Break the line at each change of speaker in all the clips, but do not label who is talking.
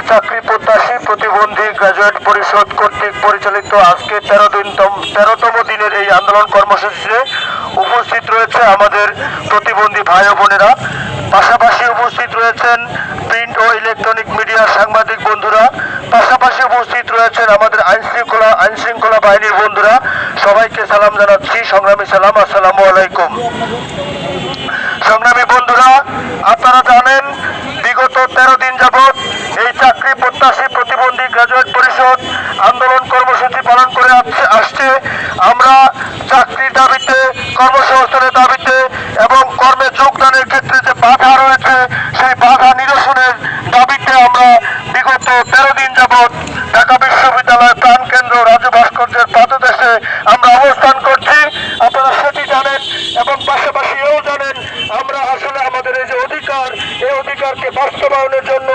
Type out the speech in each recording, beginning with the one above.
চাকরি প্রত্যাশী প্রতিবন্ধী গ্রাজুয়েট পরিষদ কর্তৃক পরিচালিত আজকে 13তম দিনের এই আন্দোলন কর্মসূচিতে উপস্থিত রয়েছে আমাদের প্রতিবন্ধী ভাই ও বোনেরা। পাশাপাশি উপস্থিত রয়েছেন প্রিন্ট ও ইলেকট্রনিক মিডিয়ার সাংবাদিক বন্ধুরা, পাশাপাশি উপস্থিত রয়েছেন আমাদের আইনশৃঙ্খলা বাহিনীর বন্ধুরা। সবাইকে সালাম জানাচ্ছি, সংগ্রামী সালাম, আসসালামু আলাইকুম। সংগ্রামী বন্ধুরা, আপনারা জানেন বিগত 13 দিন যাবৎ এই চাকরি প্রত্যাশী প্রতিবন্ধী গ্রাজুয়েট পরিষদ আন্দোলন কর্মসূচি পালন করে আসছে। আমরা চাকরির দাবিতে, কর্মসংস্থানের দাবিতে এবং কর্মে যোগদানের ক্ষেত্রে যে বাধা রয়েছে সেই বাধা নিরসনের দাবিতে আমরা বিগত 13 দিন যাবৎ ঢাকা বিশ্ববিদ্যালয়ের প্রাণকেন্দ্র রাজু ভাস্কর্যের পাদদেশে আমরা অবস্থান করছি। আপনারা সেটি জানেন এবং পাশাপাশি এও জানেন আমরা আসলে আমাদের এই যে অধিকার, এই অধিকারকে বাস্তবায়নের জন্য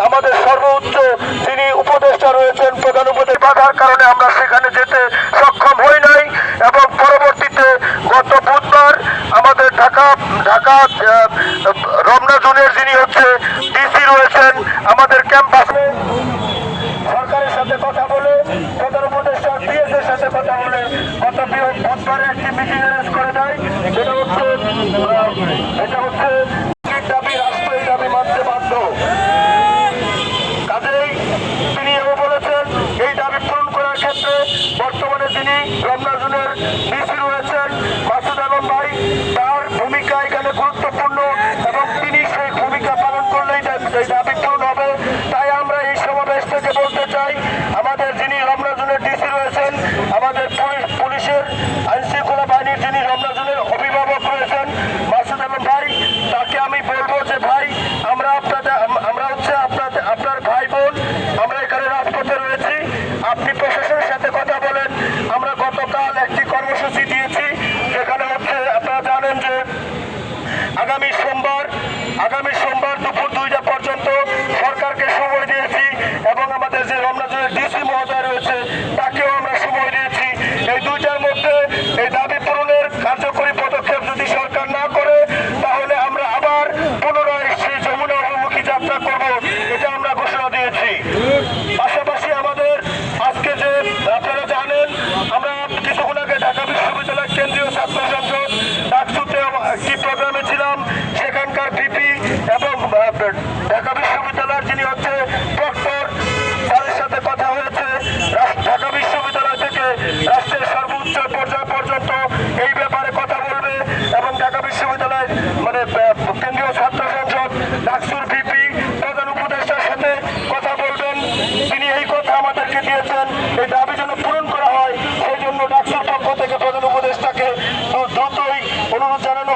আমাদের সর্বোচ্চ যিনি উপদেষ্টা রয়েছেন, প্রধান উপদেষ্টা, বাধার কারণে আমরা সেখানে যেতে সক্ষম হই নাই এবং পরবর্তীতে গত বুধবার আমাদের ঢাকা রমনা জোনের যিনি হচ্ছে ডিসি রয়েছেন আমাদের ক্যাম্পাসে সরকারের সাথে কথা বলে, প্রধান উপদেষ্টা পিএস এর সাথে কথা বলে গত বুধবারে একটি মিটিং অ্যারেঞ্জ করে দেয়। এটা হচ্ছে দাবি, রাষ্ট্র এই দাবি মানতে বাধ্য। কাজেই তিনি এও বলেছেন এই দাবি পূরণ করার ক্ষেত্রে বর্তমানে যিনি রমনা জোনের ডিসি রয়েছেন মাসুদ আলম ভাই, তার ভূমিকা এখানে গুরুত্বপূর্ণ এবং তিনি সেই ভূমিকা পালন করলেই এই দাবি পূরণ হবে। তাই আমরা এই সমাবেশ থেকে বলতে চাই, আমাদের যিনি রমনা জোনের ডিসি রয়েছেন, আমাদের পুলিশের আইনশৃঙ্খলা বাহিনীর যিনি রমনা জোনের অভিভাবক রয়েছেন মাসুদ আলম ভাই, তাকে আমি বলবো যে ভাই, আমরা হচ্ছে আপনার ভাই বোন, আমরা এখানে রাজপথে রয়েছি, আপনি প্রশাসনের সাথে কথা বলেন। আমরা গতকাল একটি কর্মসূচি দিয়েছি, যেখানে হচ্ছে আপনারা জানেন যে আগামী সোমবার দুপুর 2টা পর্যন্ত সরকারকে সময় দিয়েছি এবং আমাদের যে রমনা জোনের ডিসি মহোদয় রয়েছে তাকেও আমরা সময় দিয়েছি। এই 2টার মধ্যে এই দাবি পূরণের কার্যকরী পদক্ষেপ যদি সরকার না করে তাহলে আমরা আবার পুনরায় সেই যমুনা অভিমুখী যাত্রা করব, এটা আমরা ঘোষণা দিয়েছি। পাশাপাশি আমাদের আজকে যে আপনারা জানেন আমরা কিছুক্ষণ আগে ঢাকা বিশ্ববিদ্যালয় কেন্দ্রীয় ছাত্র সংসদ ডাকসুতে একটি প্রোগ্রামে ছিলাম। সেখানকার ভিপি এবং ঢাকা বিশ্ববিদ্যালয়ের যিনি হচ্ছে প্রক্টর, তাদের সাথে কথা হয়েছে। ঢাকা বিশ্ববিদ্যালয় থেকে রাষ্ট্রের সর্বোচ্চ পর্যায় পর্যন্ত এই ব্যাপারে কথা বলবে এবং ঢাকা বিশ্ববিদ্যালয় কেন্দ্রীয় ছাত্র সংসদ ডাকসুর ভিপি প্রধান উপদেষ্টার সাথে কথা বলবেন। তিনি এই কথা আমাদেরকে দিয়েছেন, এই দাবি যেন পূরণ করা হয় সেই জন্য ডাকসুর পক্ষ থেকে প্রধান উপদেষ্টাকে দ্রুতই অনুরোধ জানানো